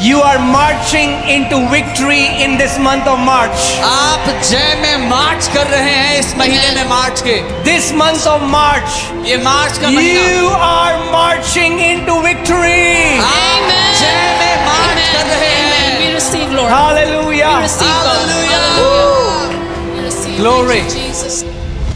You are marching into victory in this month of March. आप जय में मार्च कर रहे हैं इस महीने में मार्च के। This month of March, ये मार्च का महीना you are marching into victory. आप जय में मार्च कर रहे हैं। We receive, Lord. Hallelujah. We receive, God. Hallelujah. Hallelujah. We receive. Glory. Thank you, Jesus.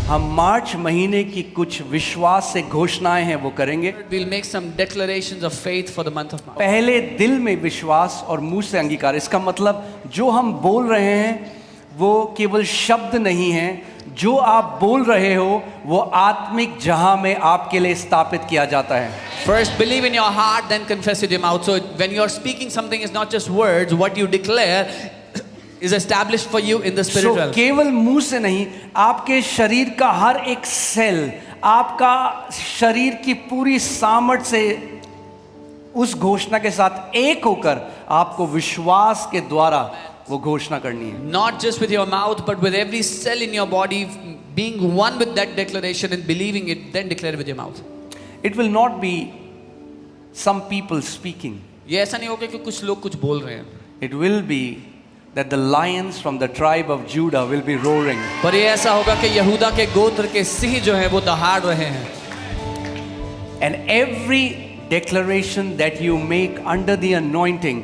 हम मार्च महीने की कुछ विश्वास से घोषणाएं हैं वो करेंगे। We'll make some declarations of faith for the month of March. पहले दिल में विश्वास और मुंह से अंगीकार। इसका मतलब जो हम बोल रहे हैं वो केवल शब्द नहीं है, जो आप बोल रहे हो वो आत्मिक जहां में आपके लिए स्थापित किया जाता है। First believe in your heart, then confess with your mouth. So when you're speaking something is not just words, what you declare is established for you in the spiritual. केवल मुंह से नहीं, आपके शरीर का हर एक सेल, आपका शरीर की पूरी सामर्थ्य से उस घोषणा के साथ एक होकर आपको विश्वास के द्वारा वो घोषणा करनी है। Not just with your mouth, but with every cell in your body being one with that declaration and believing it, then declare it with your mouth. It will not be some people speaking. ये ऐसा नहीं होगा कि कुछ लोग कुछ बोल रहे हैं, It will be that the lions from the tribe of Judah will be roaring. पर ये ऐसा होगा कि यहूदा के गोत्र के सिंह जो है वो दहाड़ रहे हैं। And every declaration that you make under the anointing,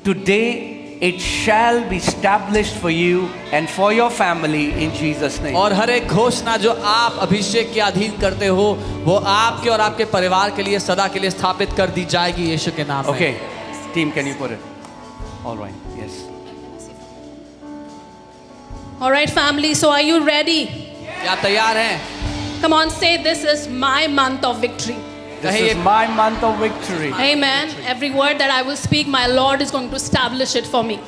today it shall be established for you and for your family in Jesus' name. और हर एक घोषणा जो आप अभिषेक के अधीन करते हो वो आपके और आपके परिवार के लिए सदा के लिए स्थापित कर दी जाएगी यीशु के नाम में। Okay, team, can you put it? All right, yes. All right, family. So are you ready? क्या तैयार हैं? Come on, say this is my month of victory. This कहिए- is my month of victory. Amen. Every word that I will speak, my Lord is going to establish it for me.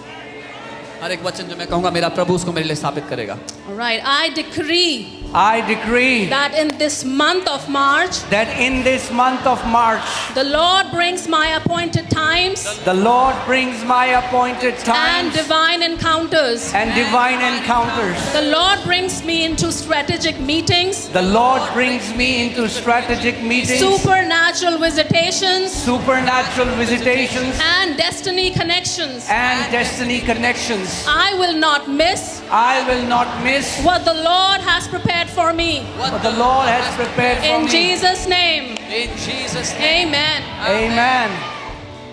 हर एक वचन जो मैं कहूँगा मेरा प्रभु उसको मेरे लिए स्थापित करेगा। All right. I decree I decree that in this month of March, that in this month of March, the Lord brings my appointed times the Lord brings my appointed and times divine encounters. and divine encounters. The Lord brings me into strategic meetings, The Lord brings me into strategic meetings, supernatural visitations, supernatural visitations, and destiny connections. and destiny connections. I will not miss I will not miss what the Lord has prepared for me. what the Lord has prepared for In me. Jesus' name, In Jesus name. amen. Amen.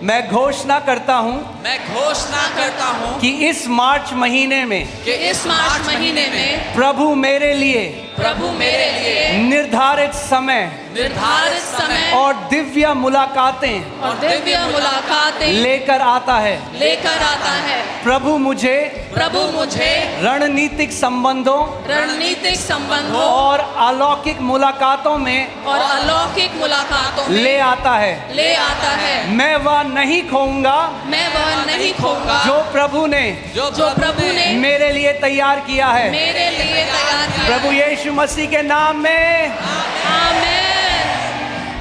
मैं घोषणा करता हूँ मैं घोषणा करता हूँ कि इस मार्च महीने में कि इस मार्च महीने में प्रभु मेरे लिए प्रभु मेरे लिए निर्धारित समय निर्धारित समय और दिव्य मुलाकातें और दिव्य मुलाकातें लेकर आता है। लेकर आता है। प्रभु मुझे प्रभु मुझे रणनीतिक संबंधों रणनीतिक संबंधों और अलौकिक मुलाकातों में और अलौकिक मुलाकातों में ले आता है। ले आता है। मैं वह नहीं खोऊंगा मैं वह नहीं खोऊंगा जो प्रभु ने जो प्रभु ने मेरे लिए तैयार किया है। मेरे लिए तैयार किया। प्रभु यीशु मसीह के नाम में Amen.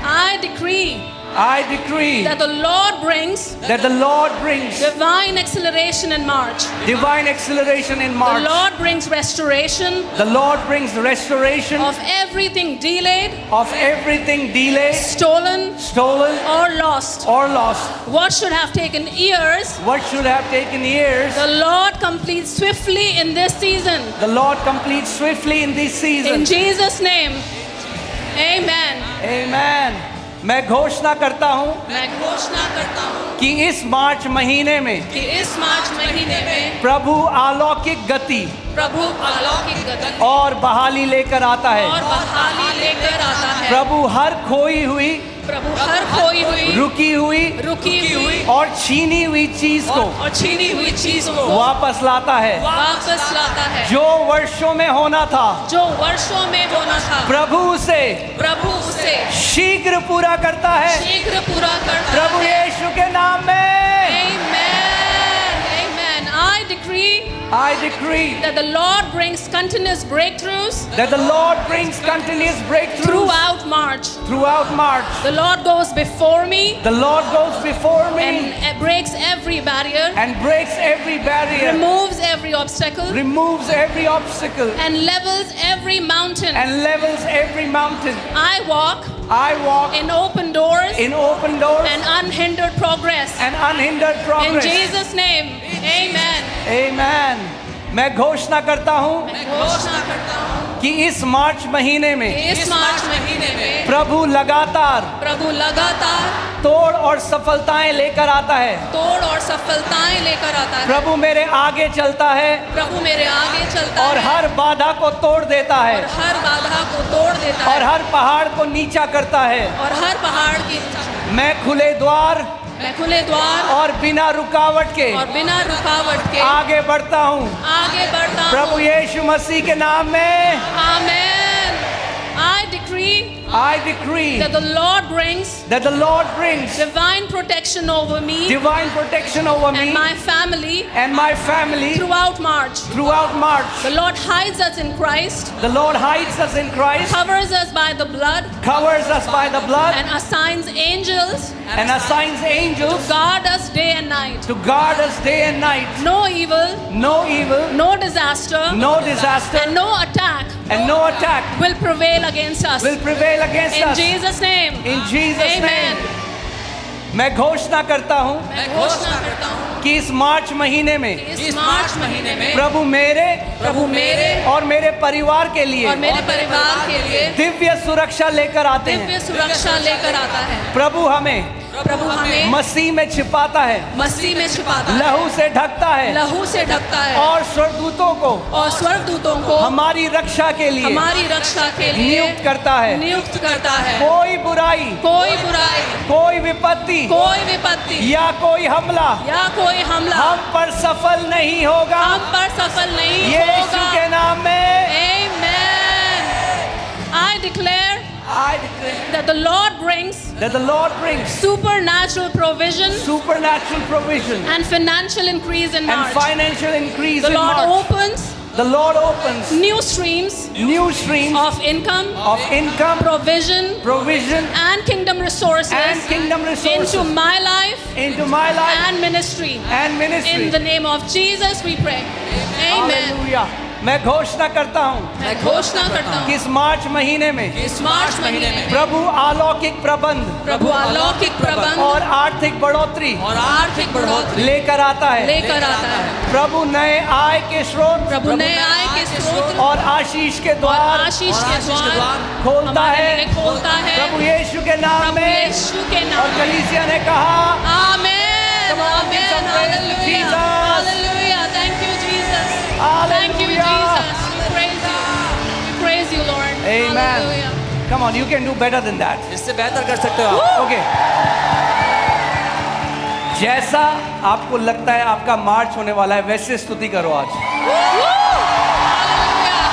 I decree I decree that the Lord brings that the Lord brings divine acceleration in March. divine acceleration in The March. Lord brings restoration The Lord brings restoration of everything delayed, of everything delayed, stolen, stolen, or lost. or lost. What should have taken years, What should have taken years, the Lord completes swiftly in this season. the Lord completes swiftly in this season. In Jesus' name, amen. Amen. मैं घोषणा करता हूँ मैं घोषणा करता हूँ कि इस मार्च महीने में कि इस मार्च महीने में प्रभु अलौकिक गति प्रभु अलौकिक गति और बहाली लेकर आता है। और बहाली लेकर आता है। प्रभु हर खोई हुई, प्रभु हर खोई हुई, रुकी हुई और छीनी हुई चीज को और छीनी हुई चीज को वापस लाता है। वापस लाता है। जो वर्षों में होना था जो वर्षों में होना था प्रभु उसे प्रभु उसे शीघ्र पूरा करता है। शीघ्र पूरा करता प्रभु है। यीशु के नाम में Amen. Amen. I decree that the Lord brings continuous breakthroughs the Lord brings continuous breakthroughs throughout March. The Lord goes before me The Lord goes before me and breaks every barrier, and breaks every barrier, removes every obstacle, removes every obstacle, and levels every mountain. and levels every mountain. I walk I walk in open doors in open doors and unhindered progress. and unhindered In progress. Jesus' name, amen. Amen. मैं घोषणा करता हूँ मैं घोषणा करता हूँ कि इस मार्च महीने में कि इस मार्च महीने में प्रभु लगातार प्रभु लगातार तोड़ और सफलताएं लेकर आता है। तोड़ और सफलताएं लेकर आता है। प्रभु मेरे आगे चलता है प्रभु मेरे आगे चलता और है हर बाधा को तोड़ देता और है हर बाधा को तोड़ देता और है हर पहाड़ को नीचा करता है। और हर पहाड़ की मैं खुले द्वार मैं खुले द्वार और बिना रुकावट के और बिना रुकावट के आगे बढ़ता हूँ। आगे बढ़ता प्रभु हूँ। यीशु मसीह के नाम में Amen. I decree I decree that the Lord brings that the Lord brings divine protection over me divine protection over me and my family and my family throughout March. throughout March. The Lord hides us in Christ, The Lord hides us in Christ, covers us by the blood, covers us by the blood, and assigns angels and assigns angels to guard us day and night. to guard us day and night. No evil, No evil, no disaster, no disaster, and no attack and no attack will prevail against us. will prevail against In us. Jesus' name. In Jesus' Amen. name. मैं घोषणा करता हूँ मैं घोषणा करता हूँ कि इस मार्च महीने में कि इस मार्च महीने में प्रभु मेरे और मेरे परिवार के लिए और मेरे परिवार के लिए दिव्य सुरक्षा लेकर आते हैं। दिव्य सुरक्षा लेकर आता है। प्रभु हमें प्रभु हमें मसीह में छिपाता है, मसीह में छिपाता है, लहू से ढकता है लहू से ढकता है और स्वर्गदूतों को और स्वर्गदूतों को हमारी रक्षा के लिए हमारी रक्षा के लिए नियुक्त करता है। नियुक्त करता है। कोई बुराई, कोई बुराई, कोई विपत्ति कोई विपत्ति या कोई हमला या कोई हमला हम पर सफल नहीं होगा। हम पर सफल नहीं यीशु होगा। के नाम में Amen. I declare I declare that the Lord brings that the Lord brings supernatural provision supernatural provision and financial increase in and March. financial increase The in Lord March. opens The Lord opens new streams new streams of income, income, provision, provision, and kingdom resources and kingdom resources into my life into my life and ministry. and ministry. In the name of Jesus we pray. Amen. Hallelujah. मैं घोषणा करता हूँ मैं घोषणा करता कि हूँ इस मार्च महीने में इस मार्च महीने में प्रभु अलौकिक प्रबंध प्रभु अलौकिक प्रबंध और आर्थिक बढ़ोतरी और आर्थिक बढ़ोतरी लेकर आता है। लेकर आता है। प्रभु नए आय के स्रोत प्रभु नए आय के स्रोत और आशीष के और द्वार आशीष के द्वार खोलता हमारे है। लिए खोलता है। प्रभु यीशु के नाम प्रभु में यीशु के और नाम में। कलीसिया ने कहा Amen. Come on, give some praise to Hallelujah. Jesus. Hallelujah. Thank you, Jesus. Thank you, Hallelujah. Jesus. We praise you. We praise you, Lord. Amen. Hallelujah. Come on, you can do better than that. इससे बेहतर कर सकते हो आप। Okay. जैसा आपको लगता है आपका मार्च होने वाला है वैसे स्तुति करो आज। Woo! Hallelujah.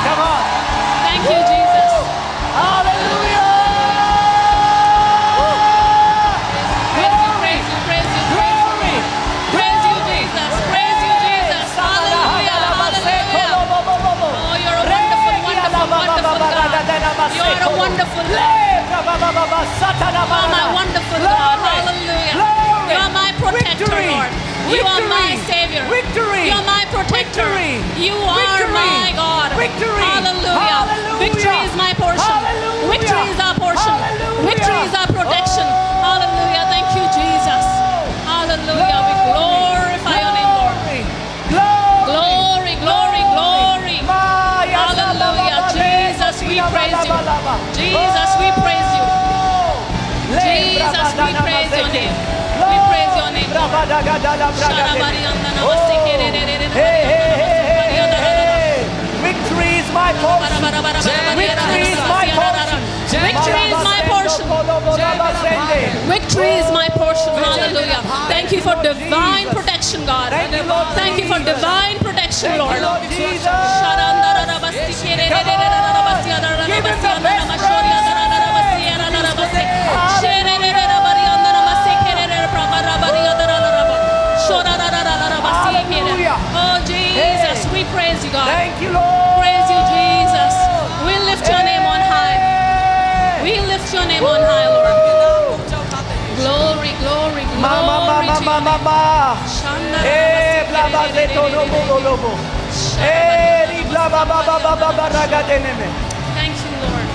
Come on. Thank you, Jesus. Hallelujah. Praise you, praise you, praise you. Praise you, Jesus. Praise you, Jesus. Hallelujah. Hallelujah. Oh, you're a wonderful, wonderful, wonderful God. You're a wonderful God. Oh, my wonderful God. Hallelujah. You are my protector, Lord. You are my Savior. Victory. You are my protector. Victory. You are Victory. my God. Victory. Hallelujah. Hallelujah. Victory is my portion. Hallelujah. Victory is our portion. Hallelujah. Victory is our protection. Hallelujah. Thank you, Jesus. Hallelujah. We glorify your name, Lord. Glory, glory, glory. Hallelujah. Jesus, we praise you. Jesus, we praise you. Jesus, we praise your name. We praise your name, Lord. Victory is my portion. Victory is my portion. Victory is my portion. Victory is my portion. Hallelujah. Thank you for divine protection, God. Thank you, Lord Thank you for Jesus. divine protection, Thank Lord. you, Lord Jesus. Hallelujah. Oh, Jesus, we praise you, God. Thank you, Lord. Praise you, Jesus. We lift your name on high. We lift your name on high, Lord. Glory, glory, glory. Mama, mama, to your mama, name. mama. Shanda Bla bla de todo lobo lobo. Bla bla bla bla bla bla raga dene me. Thank you, Lord.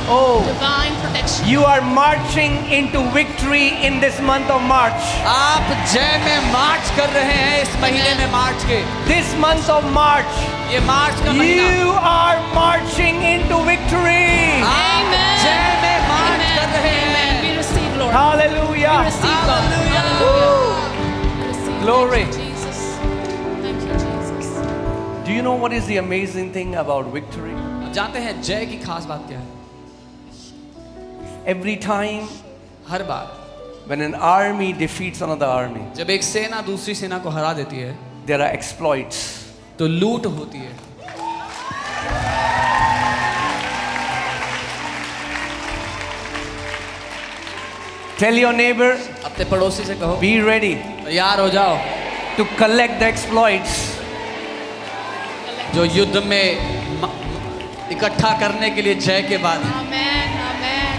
Oh, Divine protection. you are marching into victory in this month of March. आप जय में मार्च कर रहे हैं इस महीने में मार्च के। This month of March, ये मार्च का महीना you are marching into victory. आप Amen. जय में मार्च कर Amen. रहे Amen. हैं। We receive, Lord. We Hallelujah. receive, God. Hallelujah. Hallelujah. We receive. Glory. Thank you, Jesus. Thank you, Jesus. Do you know what is the amazing thing about victory? आप जानते हैं जय की खास बात क्या है? Every time her bar when an army defeats another army, जब एक सेना दूसरी सेना को हरा देती है there are exploits. तो लूट होती है। Tell your neighbor, अपने पड़ोसी से कहो be ready तैयार हो जाओ to collect the exploits. जो युद्ध में इकट्ठा करने के लिए जय के बाद Amen. Amen.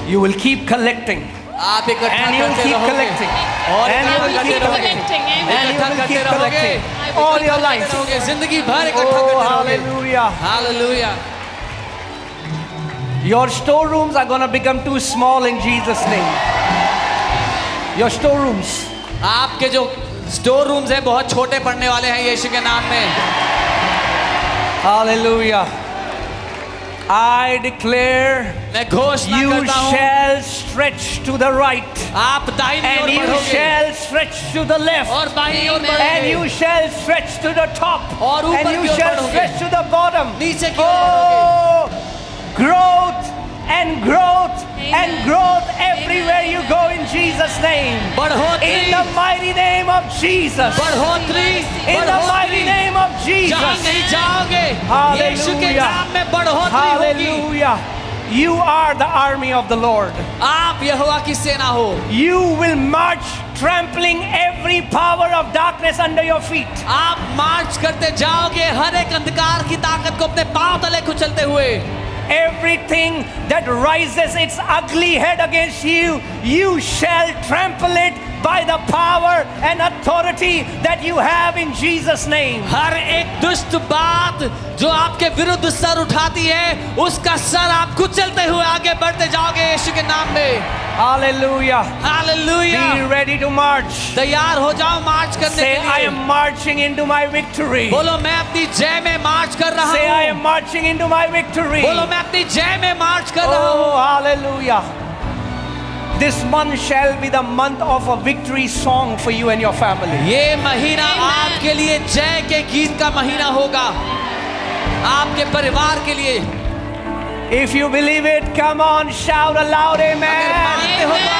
You will keep collecting. आप इकट्ठा And you will करते keep रहोगे collecting. और And you इकट्ठा will करते keep रहोगे collecting. Amen. And you इकट्ठा will करते keep रहोगे collecting all your life. रहोगे जिंदगी भर इकट्ठा Oh, करते रहोगे। hallelujah. Hallelujah. Your storerooms are going to become too small in Jesus' name. Your storerooms. आपके जो स्टोर रूम्स है बहुत छोटे पड़ने वाले हैं यीशु के नाम में। Hallelujah. I declare मैं घोषणा you करता हूँ shall stretch to the right आप दाहिनी and ओर you बढ़ोगे shall stretch to the left और बाईं ओर Amen. and बढ़ोगे you shall stretch to the top और ऊपर and you की ओर shall बढ़ोगे। stretch to the bottom. नीचे की ओर बढ़ोगे। Oh, growth and growth and Amen. growth everywhere you go in Jesus' name. बढ़ोतरी In the mighty name of Jesus. बढ़ोतरी In the mighty name of जहाँ Jesus. नहीं जाओगे Hallelujah. यीशु के नाम में बढ़ोतरी होगी। Hallelujah. You are the army of the Lord. आप यहोवा की सेना हो। You will march trampling every power of darkness under your feet. आप मार्च करते जाओगे हर एक अंधकार की ताकत को अपने पांव तले कुचलते हुए। Everything that rises its ugly head against you, you shall trample it by the power and authority that you have in Jesus' name. हर एक दुष्ट बात जो आपके विरुद्ध सर उठाती है उसका सर आप कुचलते हुए आगे बढ़ते जाओगे यीशु के नाम में। Hallelujah. Hallelujah. Be ready to march. तैयार हो जाओ मार्च करने Say, के I लिए। am marching into my victory. बोलो मैं अपनी जय में मार्च कर रहा Say, I हूँ। am marching into my victory. बोलो मैं अपनी जय में मार्च कर रहा हूँ। Oh, hallelujah. This month shall be the month of a victory song for you and your family. ये महीना Amen. आपके लिए जय के गीत का महीना होगा आपके परिवार के लिए। If you believe it, come on, shout aloud, अगर amen. मानते हो तो